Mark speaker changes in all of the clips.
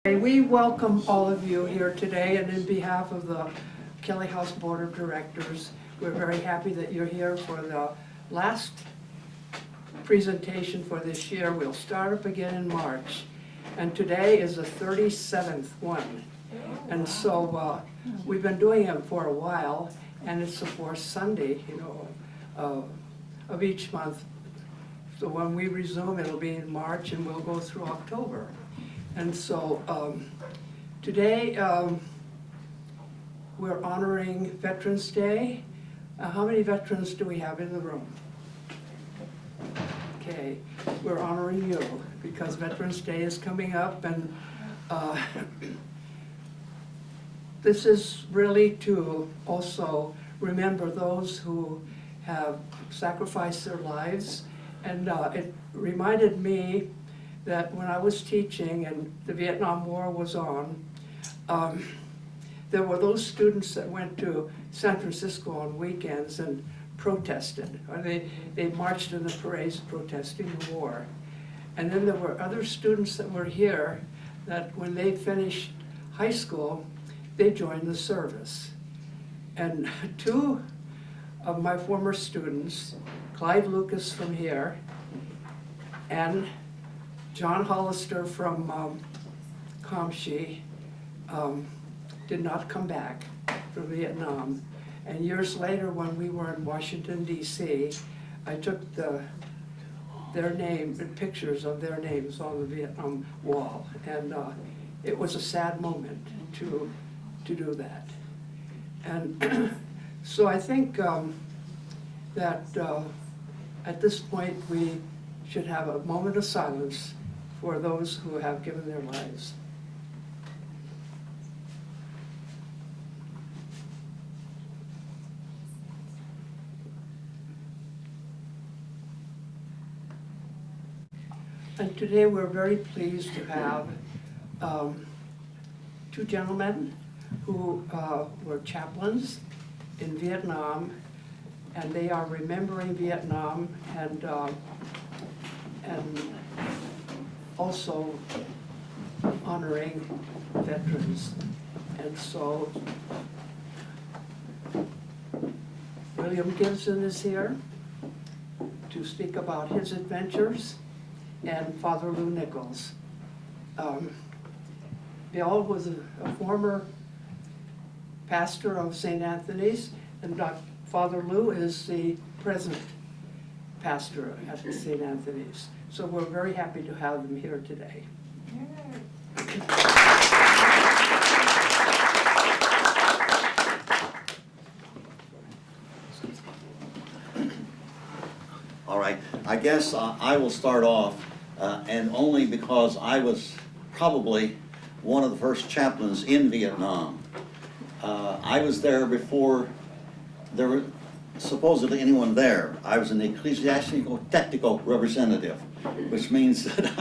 Speaker 1: We welcome all of you here today, and in behalf of the Kelly House Board of Directors, we're very happy that you're here for the last presentation for this year. We'll start up again in March, and today is the 37th one. And so we've been doing it for a while, and it's the fourth Sunday, of each month. So when we resume, it'll be in March, and we'll go through October. And so today we're honoring Veterans Day. How many veterans do we have in the room? Okay, we're honoring you because Veterans Day is coming up, and this is really to also remember those who have sacrificed their lives. And it reminded me that when I was teaching and the Vietnam War was on, there were those students that went to San Francisco on weekends and protested. Or they marched in the parades protesting the war. And then there were other students that were here that when they finished high school, they joined the service. And two of my former students, Clive Lucas from here, and John Hollister from Kamshi, did not come back from Vietnam. And years later, when we were in Washington, D.C., I took their pictures of their names on the Vietnam wall. And it was a sad moment to do that. And so I think that at this point, we should have a moment of silence for those who have given their lives. And today we're very pleased to have two gentlemen who were chaplains in Vietnam, and they are remembering Vietnam and also honoring veterans. And so William Gibson is here to speak about his adventures, and Father Lou Nichols. Bill was a former pastor of St. Anthony's, and Father Lou is the present pastor at St. Anthony's. So we're very happy to have them here today.
Speaker 2: All right, I guess I will start off, and only because I was probably one of the first chaplains in Vietnam. I was there before there were supposedly anyone there. I was an ecclesiastical technical representative, which means that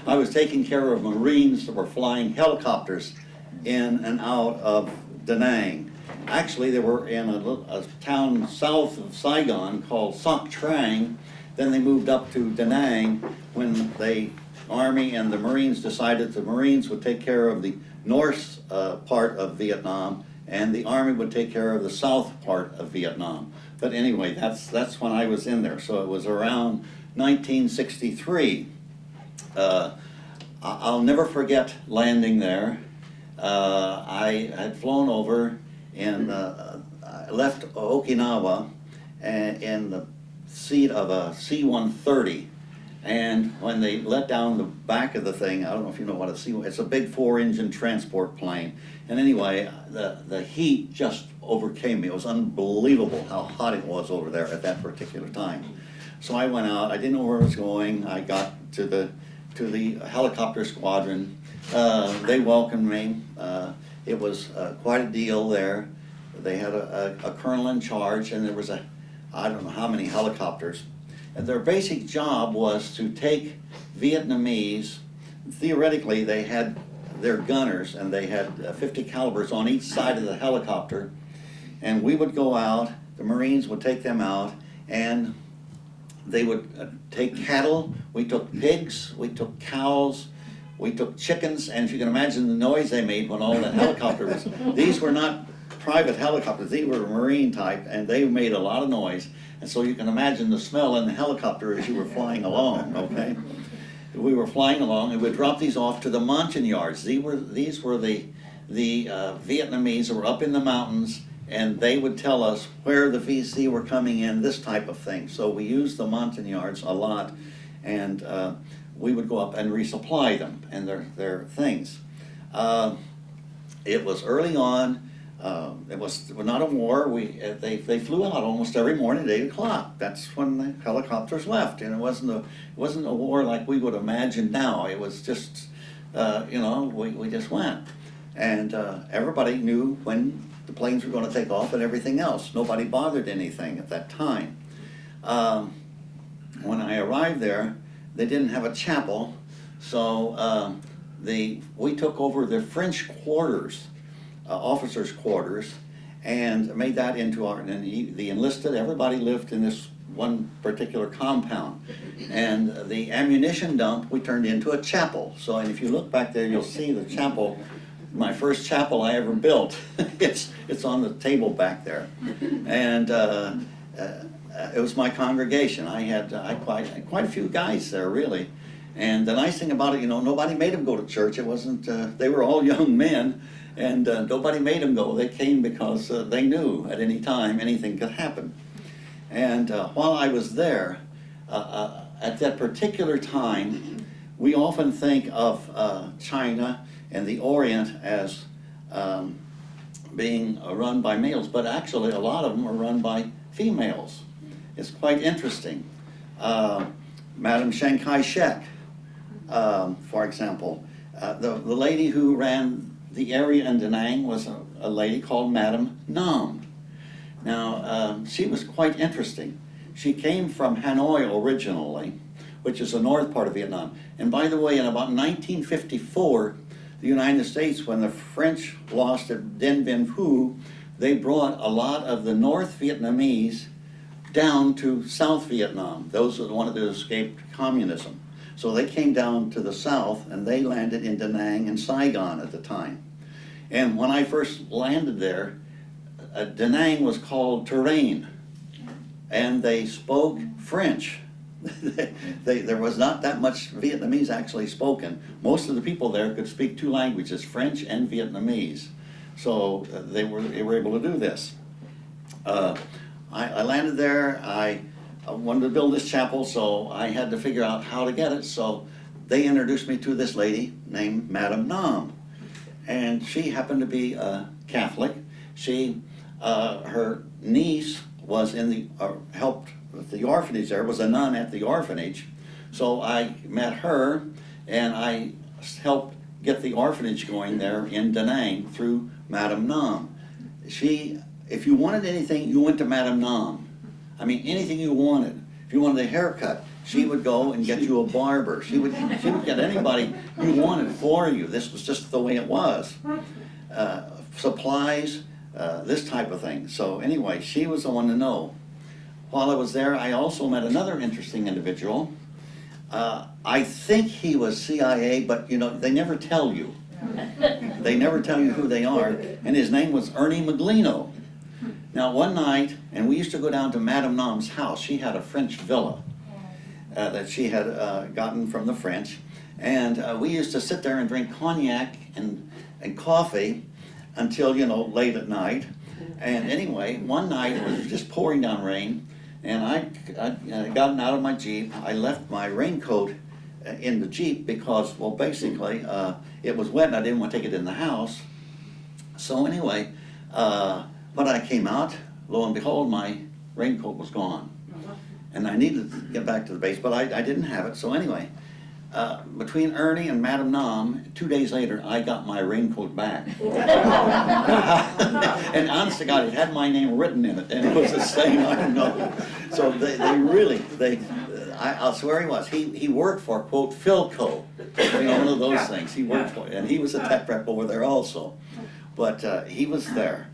Speaker 2: I was taking care of Marines that were flying helicopters in and out of Da Nang. Actually, they were in a town south of Saigon called Sac Trang. Then they moved up to Da Nang when the Army and the Marines decided the Marines would take care of the north part of Vietnam, and the Army would take care of the south part of Vietnam. But anyway, that's when I was in there. So it was around 1963. I'll never forget landing there. I had flown over and I left Okinawa in the seat of a C-130. And when they let down the back of the thing, I don't know if you know what a C-130 is, it's a big 4-engine transport plane. And anyway, the heat just overcame me. It was unbelievable how hot it was over there at that particular time. So I went out, I didn't know where I was going. I got to the helicopter squadron. They welcomed me. It was quite a deal there. They had a colonel in charge, and there was I don't know how many helicopters. And their basic job was to take Vietnamese. Theoretically, they had their gunners, and they had 50 calibers on each side of the helicopter. And we would go out, the Marines would take them out, and they would take cattle. We took pigs, we took cows, We took chickens, and if you can imagine the noise they made when all the helicopters, these were not private helicopters, these were marine type, and they made a lot of noise. And so you can imagine the smell in the helicopter as you were flying along, okay? We were flying along, and we'd drop these off to the Montagnards. These were the Vietnamese who were up in the mountains, and they would tell us where the VC were coming in, this type of thing. So we used the Montagnards a lot, and we would go up and resupply them and their things. It was early on. It was not a war. They flew out almost every morning at 8 o'clock. That's when the helicopters left, and it wasn't a war like we would imagine now. It was just we just went, and everybody knew when the planes were going to take off and everything else. Nobody bothered anything at that time. When I arrived there, they didn't have a chapel, so we took over the French quarters. Officers' quarters, and made that into our, and the enlisted, everybody lived in this one particular compound. And the ammunition dump we turned into a chapel. So, and if you look back there, you'll see the chapel, my first chapel I ever built. It's on the table back there. And it was my congregation. I had quite a few guys there, really. And the nice thing about it, nobody made them go to church. It wasn't, they were all young men. And nobody made them go. They came because they knew at any time anything could happen. And while I was there, at that particular time, we often think of China and the Orient as being run by males, but actually a lot of them are run by females. It's quite interesting. Madame Chiang Kai-shek, for example, the lady who ran the area in Da Nang was a lady called Madame Nam. Now, she was quite interesting. She came from Hanoi originally, which is the north part of Vietnam. And by the way, in about 1954, the United States, when the French lost at Dien Bien Phu, they brought a lot of the North Vietnamese down to South Vietnam. Those who wanted to escape communism. So they came down to the south, and they landed in Da Nang and Saigon at the time. And when I first landed there, Da Nang was called Terrain, and they spoke French. There was not that much Vietnamese actually spoken. Most of the people there could speak two languages, French and Vietnamese. So they were able to do this. I landed there. I wanted to build this chapel, so I had to figure out how to get it. So they introduced me to this lady named Madame Nam, and she happened to be a Catholic. Her niece was in the helped with the orphanage. There was a nun at the orphanage, so I met her, and I helped get the orphanage going there in Da Nang through Madame Nam. If you wanted anything, you went to Madame Nam. I mean, anything you wanted. If you wanted a haircut, she would go and get you a barber. She would get anybody you wanted for you. This was just the way it was. Supplies, this type of thing. So anyway, she was the one to know. While I was there, I also met another interesting individual. I think he was CIA, but they never tell you. They never tell you who they are. And his name was Ernie Maglino. Now, one night, and we used to go down to Madame Nam's house. She had a French villa that she had gotten from the French. And we used to sit there and drink cognac and coffee until, late at night. And anyway, one night it was just pouring down rain, and I gotten out of my Jeep. I left my raincoat in the Jeep because, well, basically, it was wet and I didn't want to take it in the house. So anyway, but I came out, lo and behold, my raincoat was gone. And I needed to get back to the base, but I didn't have it. So anyway, between Ernie and Madame Nam, 2 days later, I got my raincoat back. And honest to God, it had my name written in it, and it was the same, I don't know. So I'll swear he was. He worked for, quote, Philco, one of those things. He worked for it, and he was a tech rep over there also. But he was there.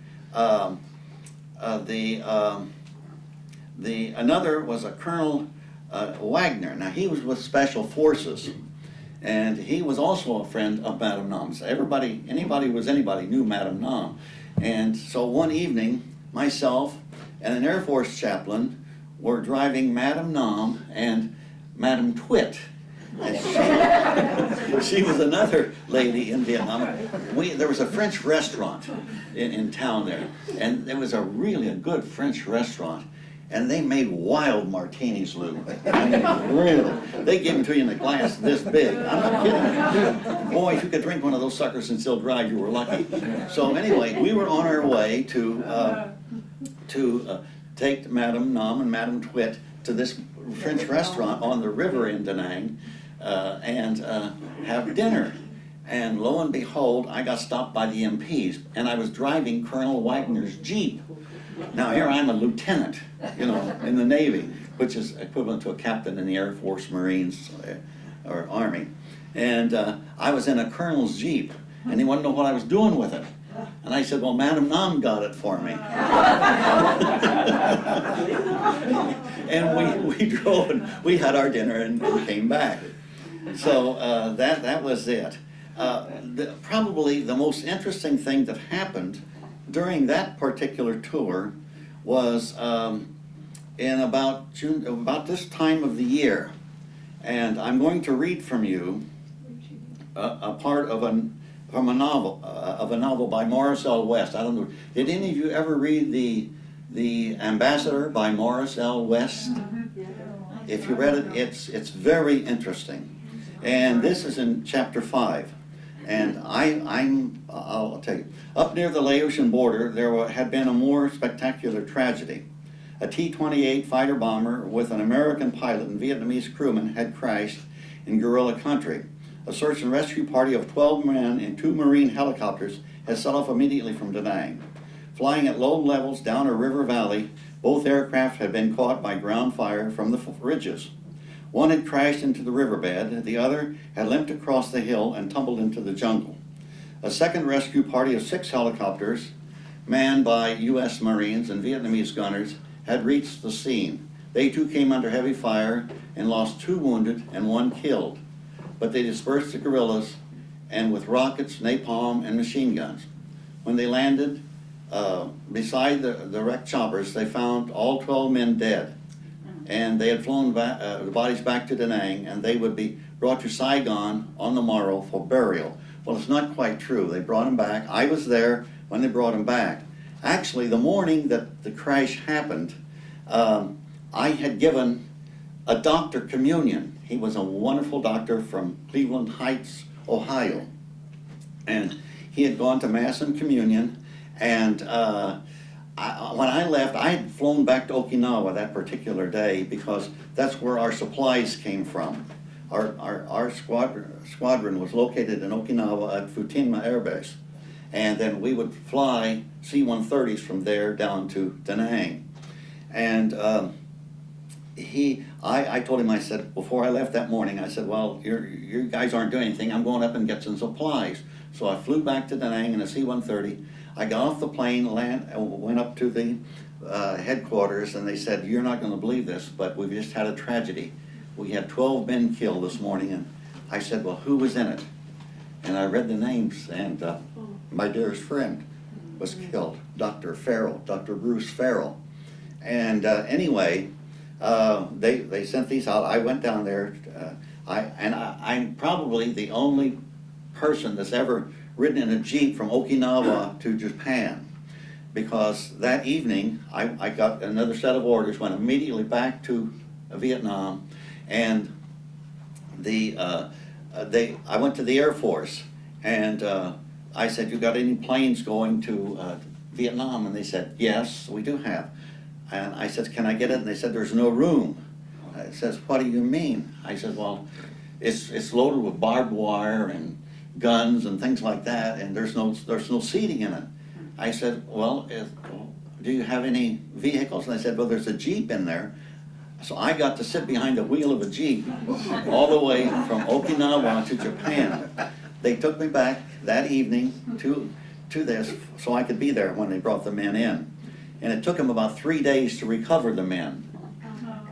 Speaker 2: Another was a Colonel Wagner. Now he was with Special Forces, And he was also a friend of Madame Nam's. Anybody who was anybody knew Madame Nam. And so one evening, myself and an Air Force chaplain were driving Madame Nam and Madame Twit. And she was another lady in Vietnam. There was a French restaurant in town there, and it was a good French restaurant. And they made wild martinis, Lou. I mean, really. They gave them to you in a glass this big. I'm not kidding. Boy, if you could drink one of those suckers and still drive, you were lucky. So anyway, we were on our way to take Madame Nam and Madame Twit to this French restaurant on the river in Da Nang and have dinner. And lo and behold, I got stopped by the MPs, and I was driving Colonel Wagner's Jeep. Now here I'm a lieutenant, in the Navy, which is equivalent to a captain in the Air Force, Marines, or Army. And I was in a colonel's Jeep, and he wanted to know what I was doing with it. And I said, well, Madame Nam got it for me. And we drove, and we had our dinner and came back. So that was it. Probably the most interesting thing that happened during that particular tour was in about June, about this time of the year. And I'm going to read from you a part of a novel by Morris L. West. I don't know. Did any of you ever read the Ambassador by Morris L. West? If you read it, it's very interesting. And this is in chapter 5. And I'll tell you, up near the Laotian border, there had been a more spectacular tragedy. A T-28 fighter bomber with an American pilot and Vietnamese crewman had crashed in guerrilla country. A search and rescue party of 12 men in 2 Marine helicopters had set off immediately from Da Nang. Flying at low levels down a river valley, both aircraft had been caught by ground fire from the ridges. One had crashed into the riverbed, the other had limped across the hill and tumbled into the jungle. A second rescue party of 6 helicopters, manned by U.S. Marines and Vietnamese gunners, had reached the scene. They too came under heavy fire and lost 2 wounded and 1 killed. But they dispersed the guerrillas and with rockets, napalm, and machine guns. When they landed beside the wrecked choppers, they found all 12 men dead. And they had flown the bodies back to Da Nang, and they would be brought to Saigon on the morrow for burial. Well, it's not quite true. They brought them back. I was there when they brought them back. Actually, the morning that the crash happened, I had given a doctor communion. He was a wonderful doctor from Cleveland Heights, Ohio. And he had gone to Mass and communion, and when I left, I had flown back to Okinawa that particular day because that's where our supplies came from. Our squadron was located in Okinawa at Futenma Air Base. And then we would fly C-130s from there down to Da Nang. And I told him, I said, before I left that morning, I said, well, you guys aren't doing anything. I'm going up and get some supplies. So I flew back to Da Nang in a C-130. I got off the plane, went up to the headquarters, and they said, you're not going to believe this, but we've just had a tragedy. We had 12 men killed this morning. And I said, well, who was in it? And I read the names, and my dearest friend was killed, Dr. Farrell, Dr. Bruce Farrell. And anyway, they sent these out. I went down there. I'm probably the only person that's ever ridden in a Jeep from Okinawa to Japan, because that evening I got another set of orders, went immediately back to Vietnam, and I went to the Air Force, and I said, you got any planes going to Vietnam? And they said, yes, we do have. And I said, can I get it? And they said, there's no room. I says, what do you mean? I said, well, it's loaded with barbed wire and guns and things like that, and there's no seating in it. I said, well, do you have any vehicles? And they said, well, there's a Jeep in there. So I got to sit behind the wheel of a Jeep all the way from Okinawa to Japan. They took me back that evening to this so I could be there when they brought the men in. And it took them about 3 days to recover the men.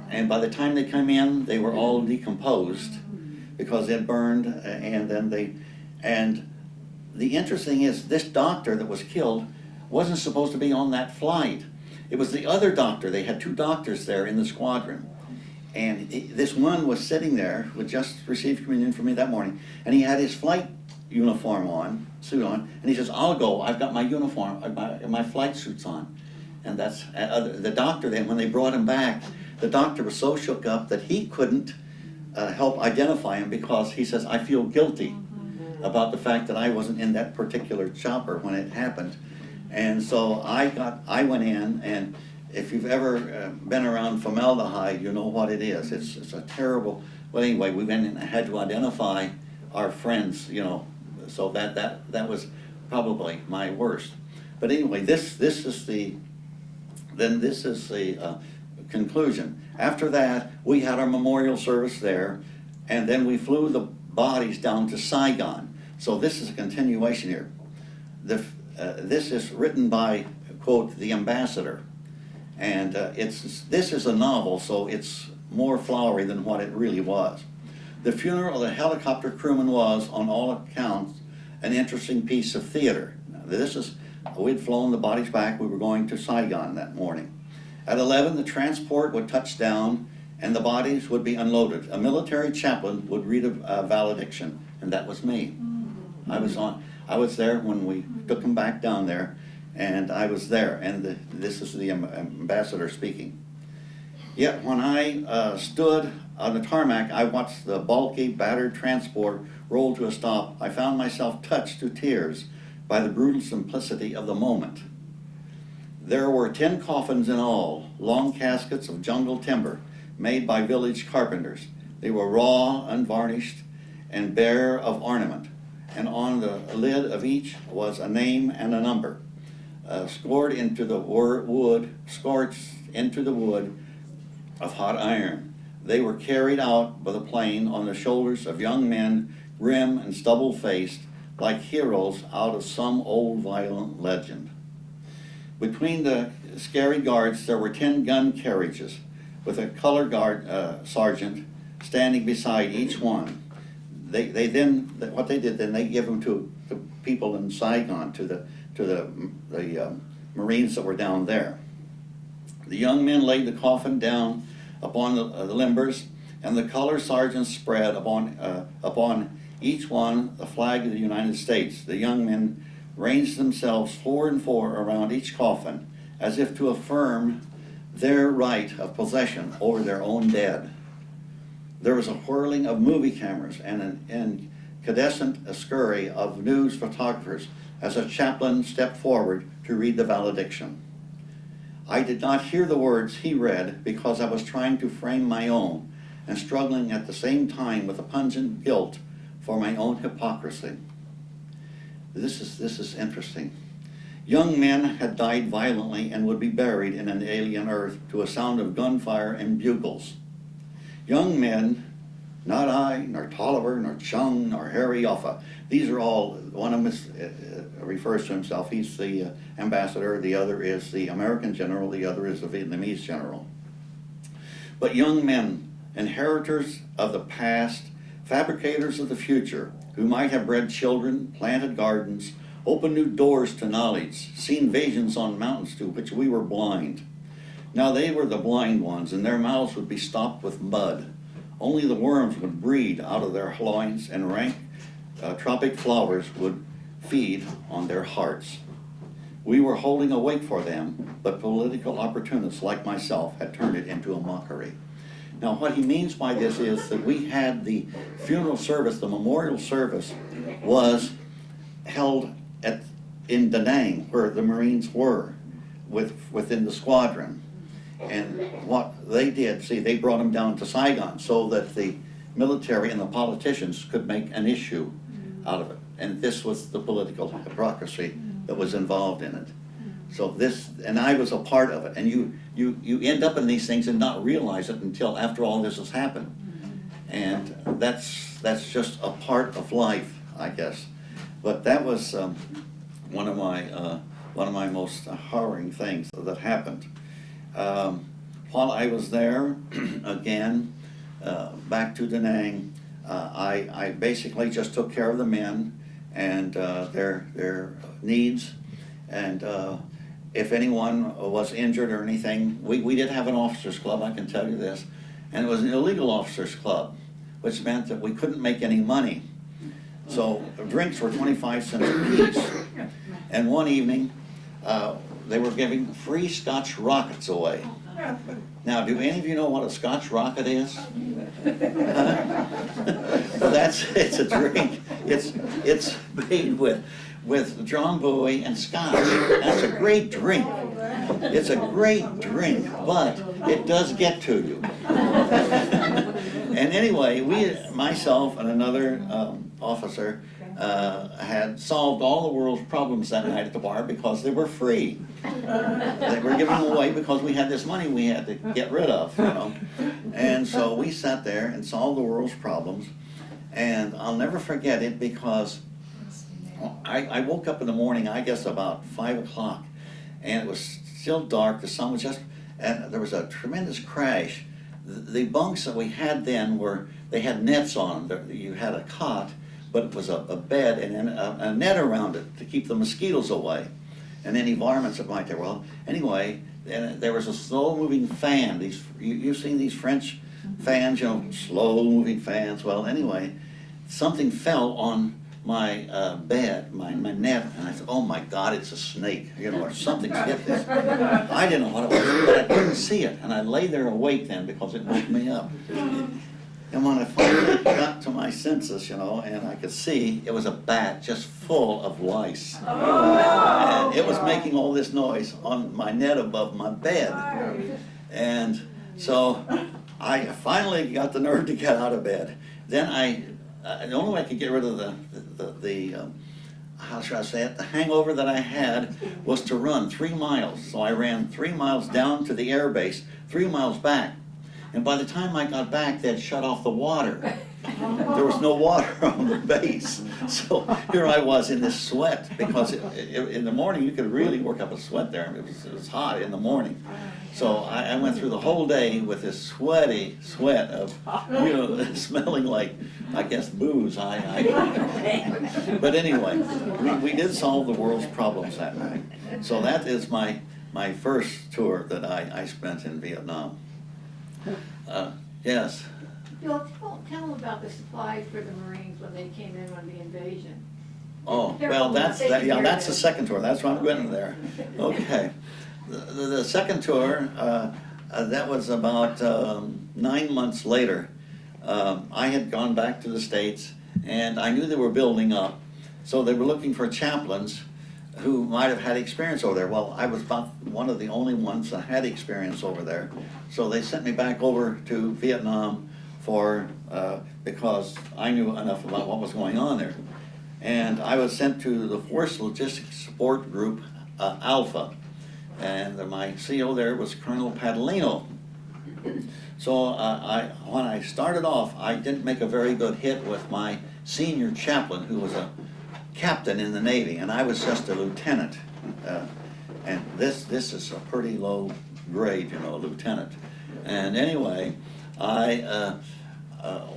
Speaker 2: And by the time they came in, they were all decomposed. because it burned, and then and the interesting is this doctor that was killed wasn't supposed to be on that flight. It was the other doctor. They had two doctors there in the squadron. And this one was sitting there, who had just received communion from me that morning, and he had his flight uniform on, suit on, and he says, I'll go, I've got my uniform, my flight suit's on. And that's, the doctor then, when they brought him back, the doctor was so shook up that he couldn't help identify him, because he says, I feel guilty about the fact that I wasn't in that particular chopper when it happened. And so I went in, and if you've ever been around formaldehyde, you know what it is. It's a terrible, well anyway, we went in and had to identify our friends, you know, so that was probably my worst. But anyway, this is the conclusion. After that, we had our memorial service there, and then we flew the bodies down to Saigon. So this is a continuation here. This is written by, quote, the ambassador. And this is a novel, so it's more flowery than what it really was. The funeral of the helicopter crewman was, on all accounts, an interesting piece of theater. Now, we'd flown the bodies back. We were going to Saigon that morning. At 11, the transport would touch down, and the bodies would be unloaded. A military chaplain would read a valediction, and that was me. I was there when we took them back down there, and I was there, and this is the ambassador speaking. Yet when I stood on the tarmac, I watched the bulky, battered transport roll to a stop. I found myself touched to tears by the brutal simplicity of the moment. There were 10 coffins in all, long caskets of jungle timber made by village carpenters. They were raw, unvarnished, and bare of ornament, and on the lid of each was a name and a number, scorched into the wood of hot iron. They were carried out by the plane on the shoulders of young men, grim and stubble-faced, like heroes out of some old violent legend. Between the scary guards, there were 10 gun carriages, with a color guard sergeant standing beside each one. They then, what they did, then they give them to the people in Saigon, to the Marines that were down there. The young men laid the coffin down upon the limbers, and the color sergeants spread upon each one the flag of the United States. The young men ranged themselves 4 and 4 around each coffin, as if to affirm their right of possession over their own dead. There was a whirling of movie cameras and an incandescent scurry of news photographers as a chaplain stepped forward to read the valediction. I did not hear the words he read because I was trying to frame my own and struggling at the same time with a pungent guilt for my own hypocrisy. This is interesting. Young men had died violently and would be buried in an alien earth to a sound of gunfire and bugles. Young men, not I, nor Tolliver, nor Chung, nor Harry Offa. These are all, one of them refers to himself, he's the ambassador, the other is the American general, the other is the Vietnamese general. But young men, inheritors of the past, fabricators of the future, who might have bred children, planted gardens, opened new doors to knowledge, seen visions on mountains to which we were blind. Now they were the blind ones, and their mouths would be stopped with mud. Only the worms would breed out of their loins, and rank tropic flowers would feed on their hearts. We were holding a wake for them, but political opportunists like myself had turned it into a mockery. Now what he means by this is that we had the funeral service, the memorial service, was held in Da Nang, where the Marines were, within the squadron. And what they did, see, they brought them down to Saigon so that the military and the politicians could make an issue out of it. And this was the political hypocrisy that was involved in it. So this, and I was a part of it. And you end up in these things and not realize it until after all this has happened. And that's just a part of life, I guess. But that was one of my most harrowing things that happened. While I was there, again, back to Da Nang, I basically just took care of the men and their needs, and if anyone was injured or anything, we did have an officers club, I can tell you this, and it was an illegal officers club, which meant that we couldn't make any money. So drinks were 25 cents a piece. And one evening, they were giving free Scotch rockets away. Now, do any of you know what a Scotch rocket is? Well, it's a drink. It's made with John Bowie and Scotch. That's a great drink. It's a great drink, but it does get to you. And anyway, myself and another officer had solved all the world's problems that night at the bar because they were free. They were giving them away because we had this money we had to get rid of, you know. And so we sat there and solved the world's problems. And I'll never forget it because I woke up in the morning, I guess about 5 o'clock, and it was still dark, the sun was just, and there was a tremendous crash. The bunks that we had then they had nets on them. You had a cot, but it was a bed and then a net around it to keep the mosquitoes away and any varmints that might there. Well, anyway, and there was a slow-moving fan. You've seen these French fans, you know, slow-moving fans. Well, anyway, something fell on my bed, my net, and I thought, oh my God, it's a snake, you know, or something's hit this. I didn't know what it was, but I couldn't see it, and I lay there awake then because it woke me up. And when I finally got to my senses, you know, and I could see, it was a bat just full of lice. And it was making all this noise on my net above my bed. And so I finally got the nerve to get out of bed. Then the only way I could get rid of the how should I say it, the hangover that I had was to run 3 miles. So I ran 3 miles down to the air base, 3 miles back. And by the time I got back, they had shut off the water. There was no water on the base. So here I was in this sweat because in the morning you could really work up a sweat there. It was hot in the morning. So I went through the whole day with this sweaty sweat of, you know, smelling like, I guess, booze. But anyway, we did solve the world's problems that night. So that is my first tour that I spent in Vietnam. Yes.
Speaker 3: Bill, tell them about the supplies for the Marines when they came in on the invasion.
Speaker 2: Oh, well, that's the second tour. That's why I'm going there. Okay. The second tour, that was about 9 months later. I had gone back to the States, and I knew they were building up. So they were looking for chaplains who might have had experience over there. Well, I was about one of the only ones that had experience over there. So they sent me back over to Vietnam because I knew enough about what was going on there. And I was sent to the Force Logistics Support Group, Alpha. And my CO there was Colonel Padalino. So when I started off, I didn't make a very good hit with my senior chaplain, who was a captain in the Navy, and I was just a lieutenant. And this is a pretty low grade, you know, lieutenant. And anyway,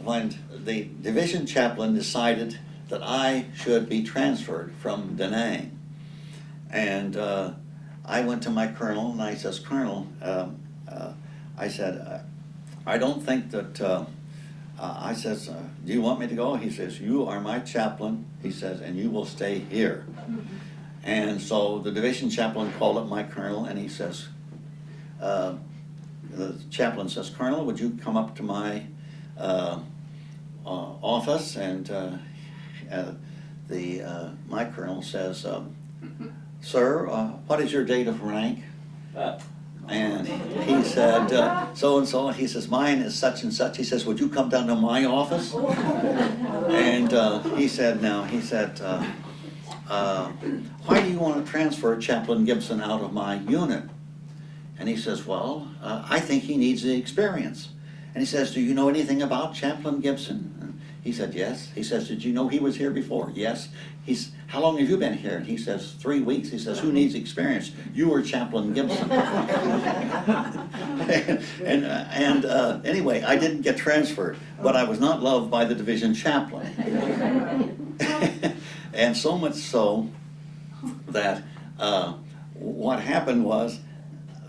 Speaker 2: when the division chaplain decided that I should be transferred from Da Nang, and I went to my colonel and I says, Colonel, I said, I don't think that, I says, do you want me to go? He says, you are my chaplain, he says, and you will stay here. And so the division chaplain called up my colonel and he says, the chaplain says, Colonel, would you come up to my office? And my colonel says, Sir, what is your date of rank? And he said, so-and-so, and he says, mine is such and such. He says, would you come down to my office? And he said, why do you want to transfer Chaplain Gibson out of my unit? And he says, well, I think he needs the experience. And he says, do you know anything about Chaplain Gibson? And He said, yes. He says, did you know he was here before? Yes. How long have you been here? And he says, 3 weeks. He says, who needs experience? You were Chaplain Gibson. Anyway, I didn't get transferred, but I was not loved by the division chaplain. And so much so that what happened was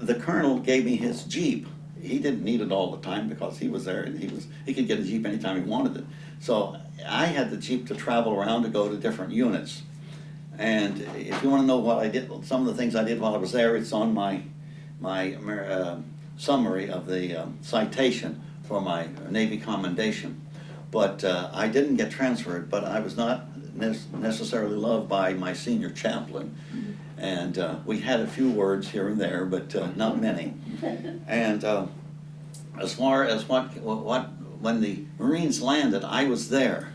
Speaker 2: the colonel gave me his Jeep. He didn't need it all the time because he was there and he could get a Jeep anytime he wanted it. So I had the Jeep to travel around to go to different units. And if you want to know what I did, some of the things I did while I was there, it's on my summary of the citation for my Navy commendation. But I didn't get transferred, but I was not necessarily loved by my senior chaplain. And we had a few words here and there, but not many. And as far as when the Marines landed, I was there.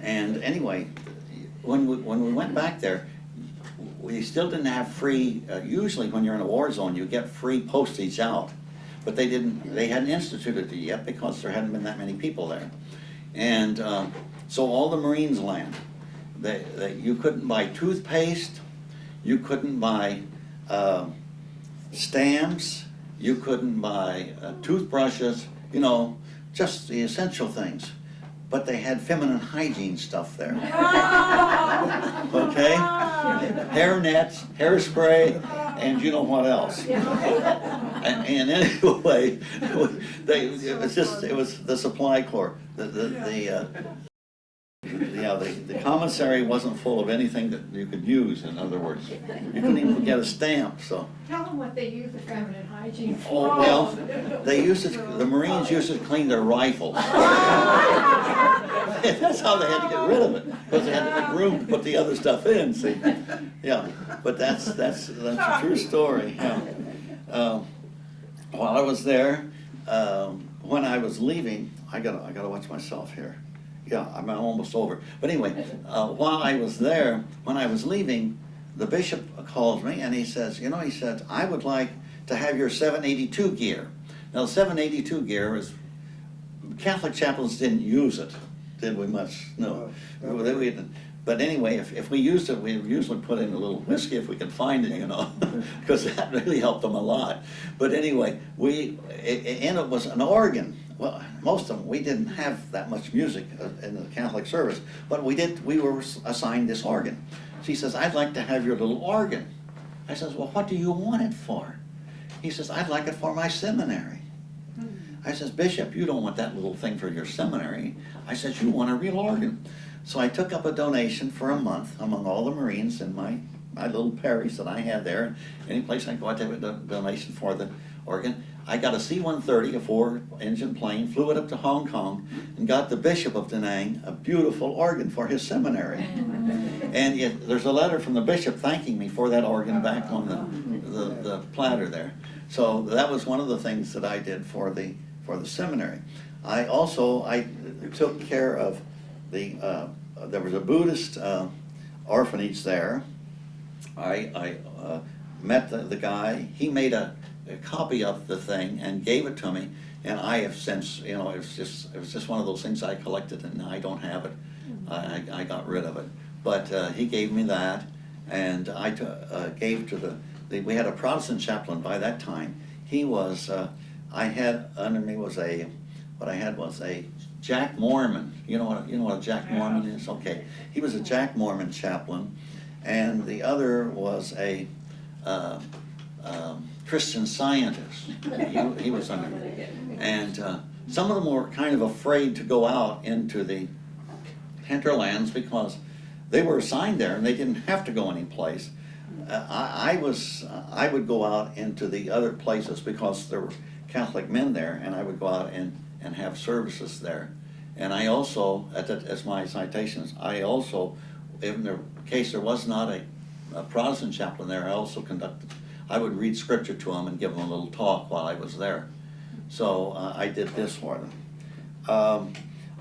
Speaker 2: And anyway, when we went back there, we still didn't have free, usually when you're in a war zone, you get free postage out. But they hadn't instituted it yet because there hadn't been that many people there. And so all the Marines land. You couldn't buy toothpaste, you couldn't buy stamps, you couldn't buy toothbrushes, you know, just the essential things. But they had feminine hygiene stuff there. Okay? Hair nets, hairspray, and you know what else. And anyway, it was the supply corps. The commissary wasn't full of anything that you could use, in other words. You couldn't even get a stamp, so.
Speaker 3: Tell them what they use the feminine hygiene for.
Speaker 2: Oh, well, the Marines used to clean their rifles. That's how they had to get rid of it, because they had to make room to put the other stuff in, see. Yeah, but that's a true story. Yeah. While I was there, when I was leaving, I gotta watch myself here. Yeah, I'm almost over. But anyway, while I was there, when I was leaving, the bishop calls me and he says, I would like to have your 782 gear. Now, 782 gear is, Catholic chaplains didn't use it, did we much? No. But anyway, if we used it, we usually put in a little whiskey if we could find it, because that really helped them a lot. But anyway, and it was an organ. Well, most of them, we didn't have that much music in the Catholic service, but we were assigned this organ. She says, I'd like to have your little organ. I says, well, what do you want it for? He says, I'd like it for my seminary. I says, Bishop, you don't want that little thing for your seminary. I says, you want a real organ. So I took up a donation for a month among all the Marines in my little parish that I had there. Any place I go, I take a donation for the organ. I got a C-130, a 4-engine plane, flew it up to Hong Kong, and got the Bishop of Da Nang a beautiful organ for his seminary. And there's a letter from the bishop thanking me for that organ back on the platter there. So that was one of the things that I did for the seminary. I took care of there was a Buddhist orphanage there. I met the guy. He made a copy of the thing and gave it to me, and I have since, it was just one of those things I collected, and I don't have it. I got rid of it, but he gave me that, and I gave to we had a Protestant chaplain by that time. He was I had under me was a Jack Mormon. You know what a Jack Mormon is? Okay, he was a Jack Mormon chaplain, and the other was a Christian Scientist. He was under me. And some of them were kind of afraid to go out into the hinterlands because they were assigned there and they didn't have to go anyplace. I would go out into the other places because there were Catholic men there, and I would go out and have services there. And I also, as my citations, in the case there was not a Protestant chaplain there, I would read scripture to them and give them a little talk while I was there. So I did this for them.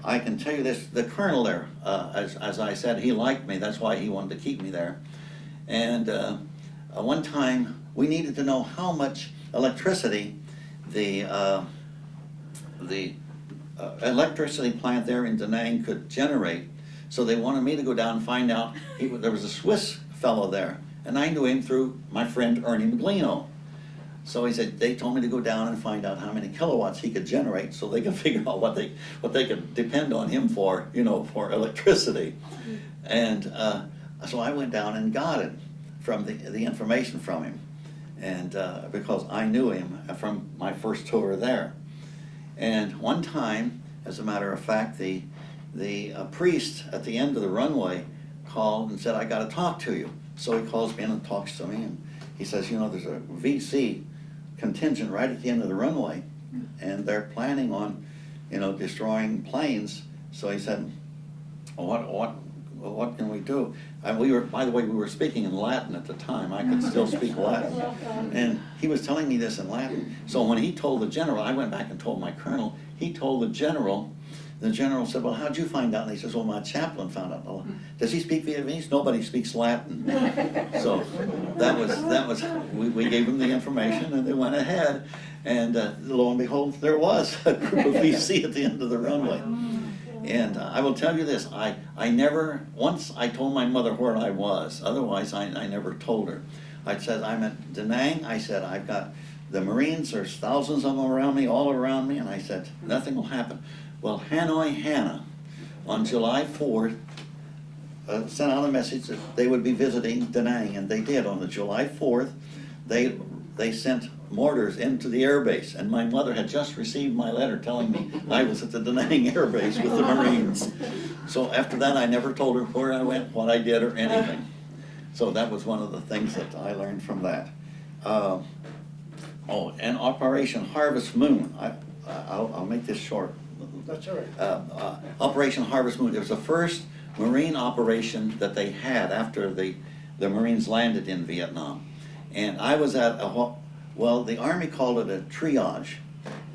Speaker 2: I can tell you this, the colonel there, as I said, he liked me. That's why he wanted to keep me there. And one time we needed to know how much electricity the electricity plant there in Da Nang could generate. So they wanted me to go down and find out. There was a Swiss fellow there, and I knew him through my friend Ernie Maglino. So he said, they told me to go down and find out how many kilowatts he could generate so they could figure out what they could depend on him for, for electricity. And so I went down and got it from the information from him. And because I knew him from my first tour there. And one time, as a matter of fact, the priest at the end of the runway called and said, I got to talk to you. So he calls me in and talks to me, and he says, there's a VC contingent right at the end of the runway, and they're planning on, destroying planes. So he said, what can we do? And by the way, we were speaking in Latin at the time. I could still speak Latin. And he was telling me this in Latin. So when he told the general, I went back and told my colonel, he told the general said, well, how'd you find out? And he says, well, my chaplain found out. Well, does he speak Vietnamese? Nobody speaks Latin. So that was we gave them the information, and they went ahead. And lo and behold, there was a group of VC at the end of the runway. And I will tell you this, I never, once I told my mother where I was, otherwise I never told her. I said, I'm at Da Nang. I said, I've got the Marines, there's thousands of them around me, all around me, and I said, nothing will happen. Well, Hanoi Hannah, on July 4th, sent out a message that they would be visiting Da Nang, and they did. On the July 4th, they sent mortars into the air base, and my mother had just received my letter telling me I was at the Da Nang air base with the Marines. So after that, I never told her where I went, what I did, or anything. So that was one of the things that I learned from that. And Operation Harvest Moon. I'll make this short.
Speaker 4: That's all right.
Speaker 2: Operation Harvest Moon. It was the first Marine operation that they had after the Marines landed in Vietnam. And I was at the Army called it a triage.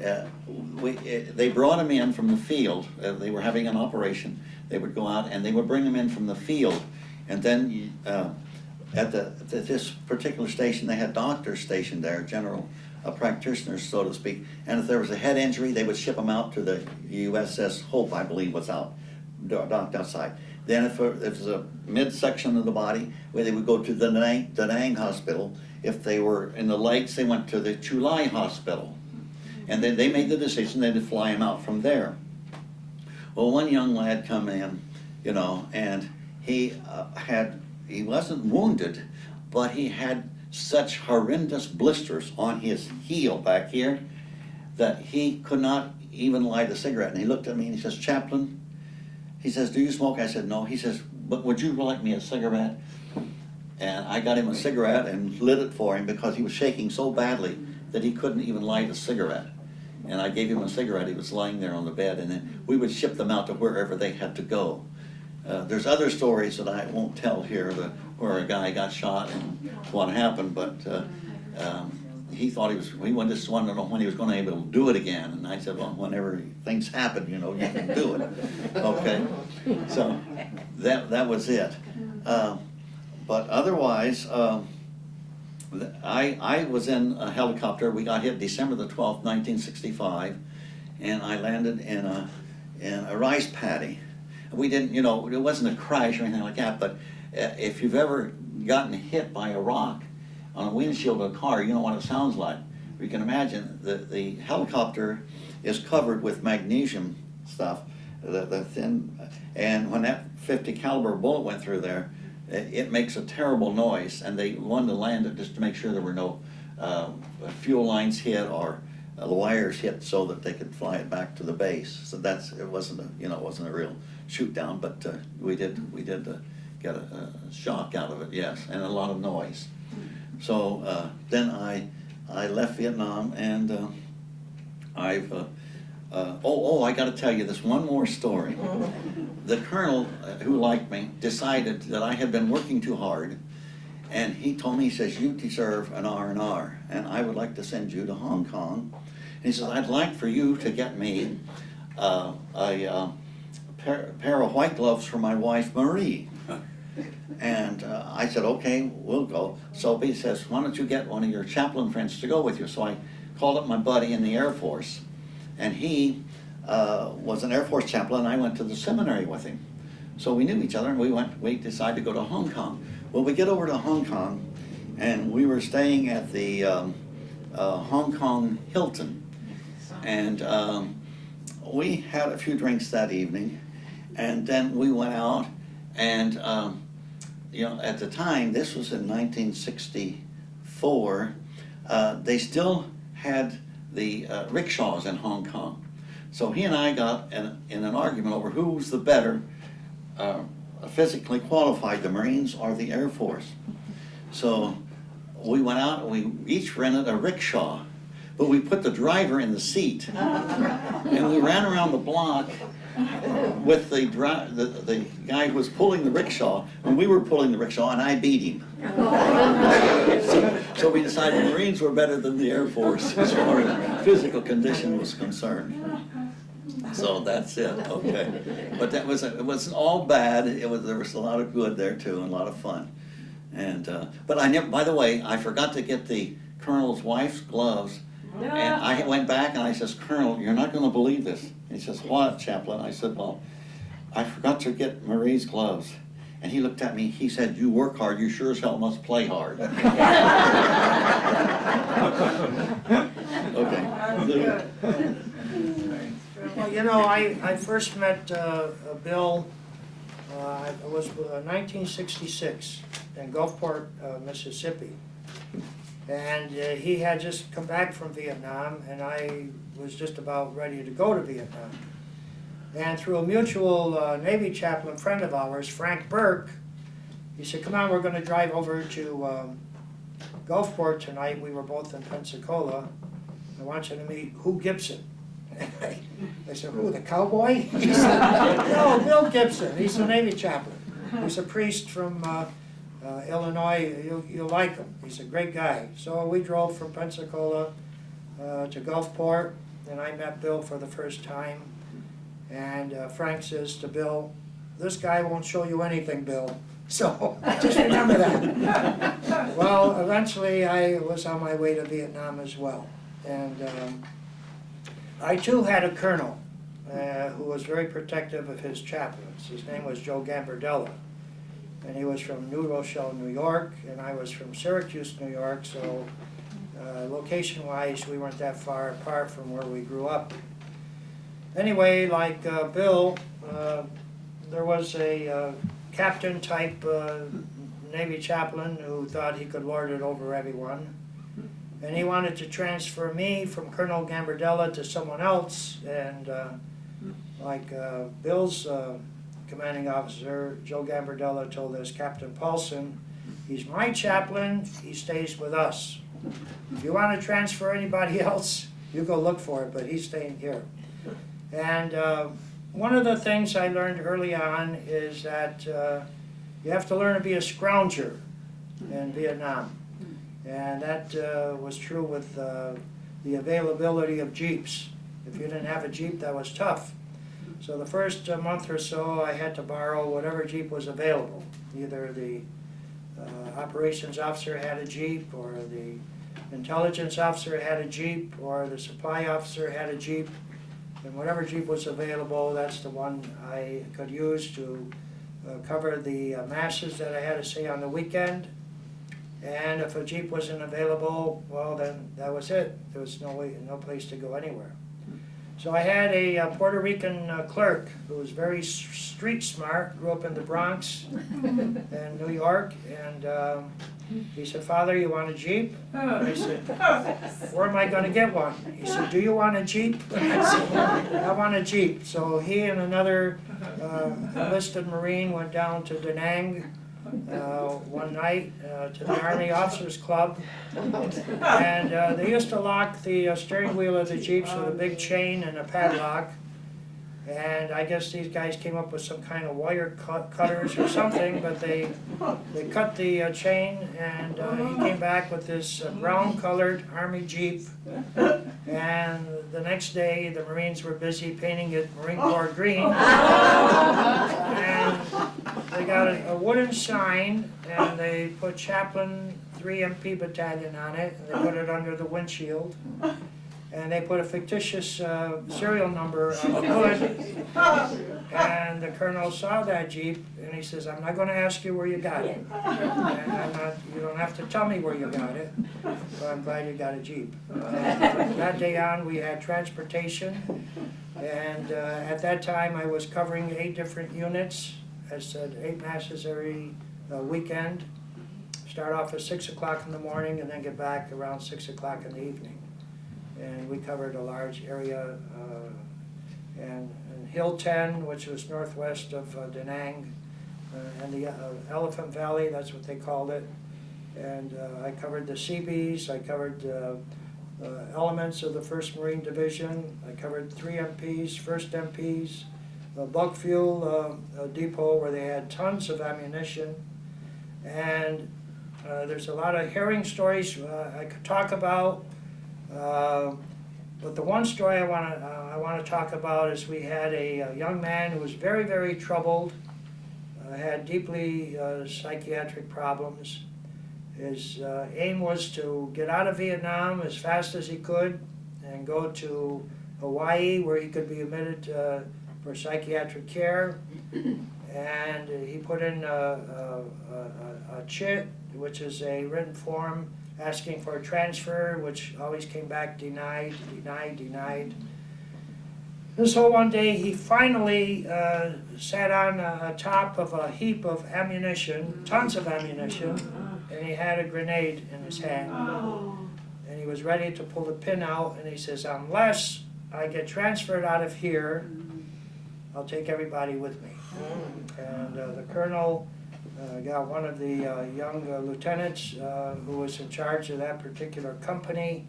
Speaker 2: They brought them in from the field. They were having an operation. They would go out and they would bring them in from the field. And then at this particular station, they had doctors stationed there, general practitioners, so to speak. And if there was a head injury, they would ship them out to the USS Hope, I believe, was docked outside. Then if it was a midsection of the body, where they would go to the Da Nang Hospital. If they were in the legs, they went to the Chu Lai Hospital. And then they made the decision they'd fly him out from there. Well, one young lad come in, and he wasn't wounded, but he had such horrendous blisters on his heel back here that he could not even light a cigarette. And he looked at me and he says, Chaplain, he says, do you smoke? I said, no. He says, but would you like me a cigarette? And I got him a cigarette and lit it for him because he was shaking so badly that he couldn't even light a cigarette. And I gave him a cigarette. He was lying there on the bed, and then we would ship them out to wherever they had to go. There's other stories that I won't tell here where a guy got shot and what happened, but he thought he just wanted to know when he was going to be able to do it again. And I said, well, whenever things happen, you can do it. Okay? So that was it. But otherwise, I was in a helicopter. We got hit December the 12th, 1965, and I landed in a rice paddy. We didn't, it wasn't a crash or anything like that, but if you've ever gotten hit by a rock on a windshield of a car, you know what it sounds like. You can imagine the helicopter is covered with magnesium stuff, the thin, and when that .50 caliber bullet went through there, it makes a terrible noise, and they wanted to land it just to make sure there were no fuel lines hit or the wires hit, so that they could fly it back to the base. So it wasn't a real shoot down, but we did get a shock out of it, yes, and a lot of noise. So then I left Vietnam, and I got to tell you this one more story. The colonel who liked me decided that I had been working too hard, and he told me, he says, you deserve an R&R, and I would like to send you to Hong Kong. And he says, I'd like for you to get me a pair of white gloves for my wife, Marie. And I said, okay, we'll go. So he says, why don't you get one of your chaplain friends to go with you? So I called up my buddy in the Air Force, and he was an Air Force chaplain, and I went to the seminary with him. So we knew each other, and we decided to go to Hong Kong. Well, we get over to Hong Kong, and we were staying at the Hong Kong Hilton. And we had a few drinks that evening, and then we went out, and you know, at the time, this was in 1964, they still had the rickshaws in Hong Kong. So he and I got in an argument over who was the better physically qualified, the Marines or the Air Force. So we went out and we each rented a rickshaw, but we put the driver in the seat, and we ran around the block with the guy who was pulling the rickshaw, and we were pulling the rickshaw, and I beat him. So we decided the Marines were better than the Air Force as far as physical condition was concerned. So that's it, okay. But that was it wasn't all bad. There was a lot of good there too, and a lot of fun. And but I never. By the way, I forgot to get the colonel's wife's gloves. And I went back and I says, Colonel, you're not going to believe this. He says, what, Chaplain? I said, well, I forgot to get Marie's gloves. And he looked at me, he said, you work hard, you sure as hell must play hard. Okay.
Speaker 4: Well, you know, I first met Bill, it was 1966 in Gulfport, Mississippi. And he had just come back from Vietnam, and I was just about ready to go to Vietnam. And through a mutual Navy chaplain friend of ours, Frank Burke, he said, come on, we're going to drive over to Gulfport tonight. We were both in Pensacola. I want you to meet Who Gibson. I said, who, the cowboy? He said, no, Bill Gibson. He's a Navy chaplain. He's a priest from Illinois. You'll like him. He's a great guy. So we drove from Pensacola to Gulfport, and I met Bill for the first time. And Frank says to Bill, this guy won't show you anything, Bill. So just remember that. Well, eventually I was on my way to Vietnam as well. And I too had a colonel who was very protective of his chaplains. His name was Joe Gambardella. And he was from New Rochelle, New York, and I was from Syracuse, New York, so location-wise we weren't that far apart from where we grew up. Anyway, like Bill, there was a captain-type Navy chaplain who thought he could lord it over everyone. And he wanted to transfer me from Colonel Gambardella to someone else, and like Bill's commanding officer, Joe Gambardella, told us, Captain Paulson, he's my chaplain, he stays with us. If you want to transfer anybody else, you go look for it, but he's staying here. And one of the things I learned early on is that you have to learn to be a scrounger in Vietnam. And that was true with the availability of Jeeps. If you didn't have a Jeep, that was tough. So the first month or so, I had to borrow whatever Jeep was available. Either the operations officer had a Jeep, or the intelligence officer had a Jeep, or the supply officer had a Jeep. And whatever Jeep was available, that's the one I could use to cover the masses that I had to say on the weekend. And if a Jeep wasn't available, well, then that was it. There was no place to go anywhere. So I had a Puerto Rican clerk who was very street smart, grew up in the Bronx in New York, and he said, Father, you want a Jeep? And I said, where am I going to get one? He said, do you want a Jeep? I said, I want a Jeep. So he and another enlisted Marine went down to Da Nang one night to the Army Officers Club, and they used to lock the steering wheel of the Jeeps with a big chain and a padlock, and I guess these guys came up with some kind of wire cutters or something, but they cut the chain, and he came back with this brown colored Army Jeep, and the next day the Marines were busy painting it Marine Corps green, and they got a wooden sign, and they put Chaplain 3 MP Battalion on it, and they put it under the windshield. and they put a fictitious serial number on the hood. And the colonel saw that Jeep, and he says, "I'm not going to ask you where you got it, and you don't have to tell me where you got it, but I'm glad you got a Jeep." From that day on, we had transportation, and at that time, I was covering 8 different units. I said 8 masses every weekend. Start off at 6 o'clock in the morning, and then get back around 6 o'clock in the evening. And we covered a large area, and Hill 10, which was northwest of Da Nang, and the Elephant Valley, that's what they called it. And I covered the Seabees, I covered elements of the 1st Marine Division, I covered 3 MPs, 1st MPs, a bulk fuel depot where they had tons of ammunition. And there's a lot of herring stories I could talk about. But the one story I want to talk about is we had a young man who was very, very troubled, had deeply psychiatric problems. His aim was to get out of Vietnam as fast as he could and go to Hawaii, where he could be admitted for psychiatric care. And he put in a CHIT, which is a written form asking for a transfer, which always came back denied, denied, denied. And so one day he finally sat on top of a heap of ammunition, tons of ammunition, and he had a grenade in his hand. And he was ready to pull the pin out, and he says, "Unless I get transferred out of here, I'll take everybody with me." And the colonel got one of the young lieutenants who was in charge of that particular company,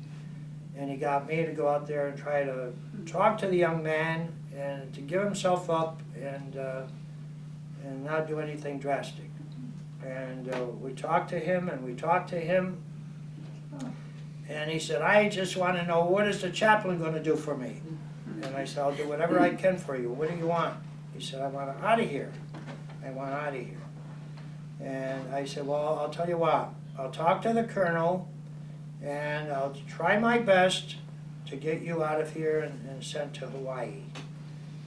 Speaker 4: and he got me to go out there and try to talk to the young man and to give himself up and not do anything drastic. And we talked to him and we talked to him, and he said, "I just want to know, what is the chaplain going to do for me?" And I said, "I'll do whatever I can for you. What do you want?" He said, "I want out of here. I want out of here." And I said, "Well, I'll tell you what, I'll talk to the colonel and I'll try my best to get you out of here and sent to Hawaii."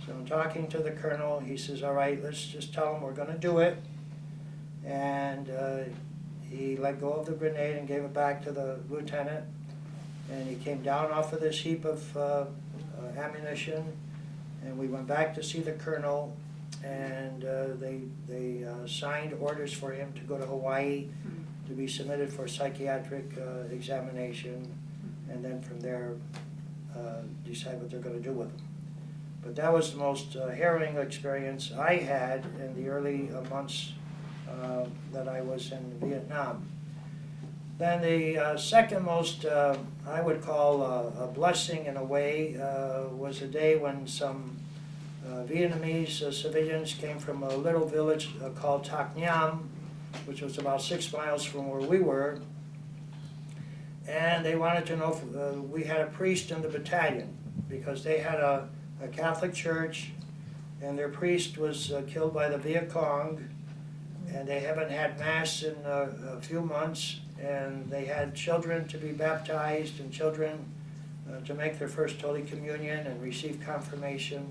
Speaker 4: So I'm talking to the colonel. He says, "All right, let's just tell him we're going to do it." And he let go of the grenade and gave it back to the lieutenant. And he came down off of this heap of ammunition, and we went back to see the colonel. And they signed orders for him to go to Hawaii to be submitted for psychiatric examination, and then from there decide what they're going to do with him. But that was the most harrowing experience I had in the early months that I was in Vietnam. Then the second most, I would call a blessing in a way, was a day when some Vietnamese civilians came from a little village called Tac Nham, which was about 6 miles from where we were, and they wanted to know if we had a priest in the battalion, because they had a Catholic church, and their priest was killed by the Viet Cong, and they haven't had Mass in a few months, and they had children to be baptized and children to make their first Holy Communion and receive confirmation.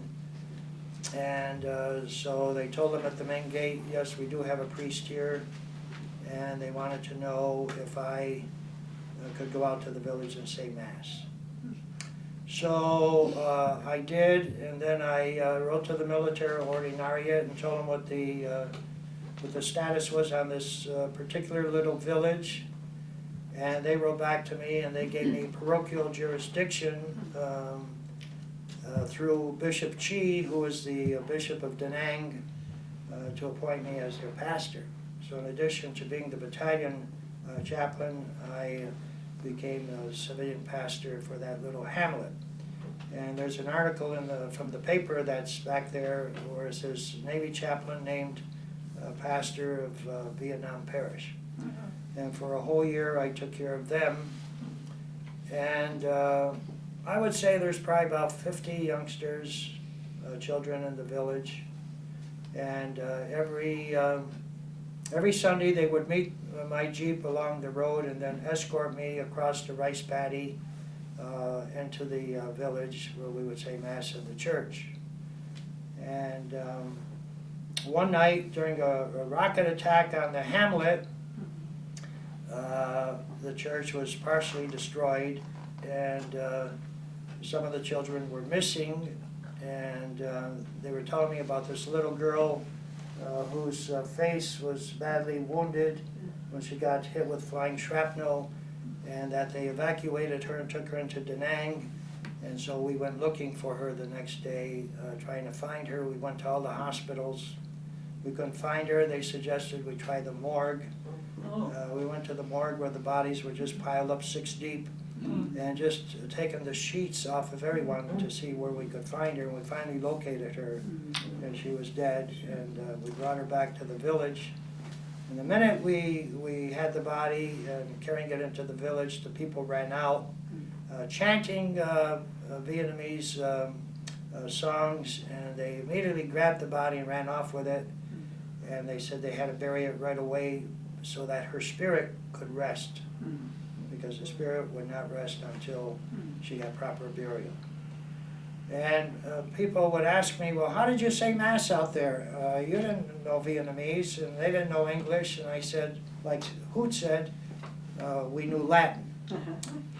Speaker 4: And so they told them at the main gate, "Yes, we do have a priest here," and they wanted to know if I could go out to the village and say Mass. So I did, and then I wrote to the military ordinariate and told them what the status was on this particular little village. And they wrote back to me and they gave me parochial jurisdiction through Bishop Chi, who was the Bishop of Da Nang, to appoint me as their pastor. So in addition to being the battalion chaplain, I became a civilian pastor for that little hamlet. And there's an article from the paper that's back there where it says Navy chaplain named pastor of Vietnam Parish. And for a whole year I took care of them. And I would say there's probably about 50 youngsters, children in the village. And every Sunday they would meet my Jeep along the road and then escort me across the rice paddy into the village where we would say Mass in the church. And one night during a rocket attack on the hamlet, the church was partially destroyed, and some of the children were missing, and they were telling me about this little girl whose face was badly wounded when she got hit with flying shrapnel, and that they evacuated her and took her into Da Nang. And so we went looking for her the next day, trying to find her. We went to all the hospitals. We couldn't find her. They suggested we try the morgue. We went to the morgue where the bodies were just piled up 6 deep, and just taking the sheets off of everyone to see where we could find her. And we finally located her, and she was dead. And we brought her back to the village. And the minute we had the body and carrying it into the village, the people ran out, chanting Vietnamese songs, and they immediately grabbed the body and ran off with it. And they said they had to bury it right away so that her spirit could rest, because the spirit would not rest until she had proper burial. And people would ask me, well, how did you say Mass out there? You didn't know Vietnamese, and they didn't know English. And I said, like Hoot said, we knew Latin.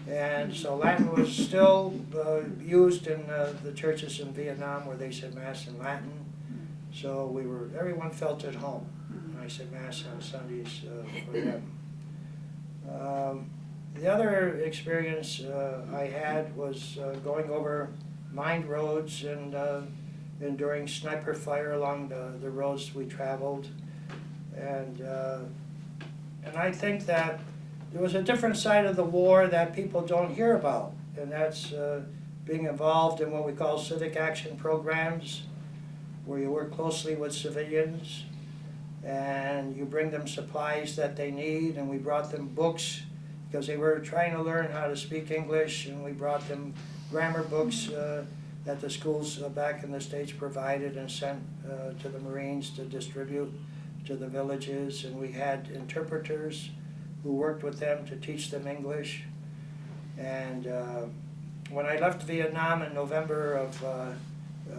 Speaker 4: And so Latin was still used in the churches in Vietnam where they said Mass in Latin. So everyone felt at home. And I said Mass on Sundays for them. The other experience I had was going over mined roads and enduring sniper fire along the roads we traveled. And I think that there was a different side of the war that people don't hear about, and that's being involved in what we call civic action programs, where you work closely with civilians and you bring them supplies that they need. And we brought them books because they were trying to learn how to speak English, and we brought them grammar books that the schools back in the States provided and sent to the Marines to distribute to the villages. And we had interpreters who worked with them to teach them English. And when I left Vietnam in November of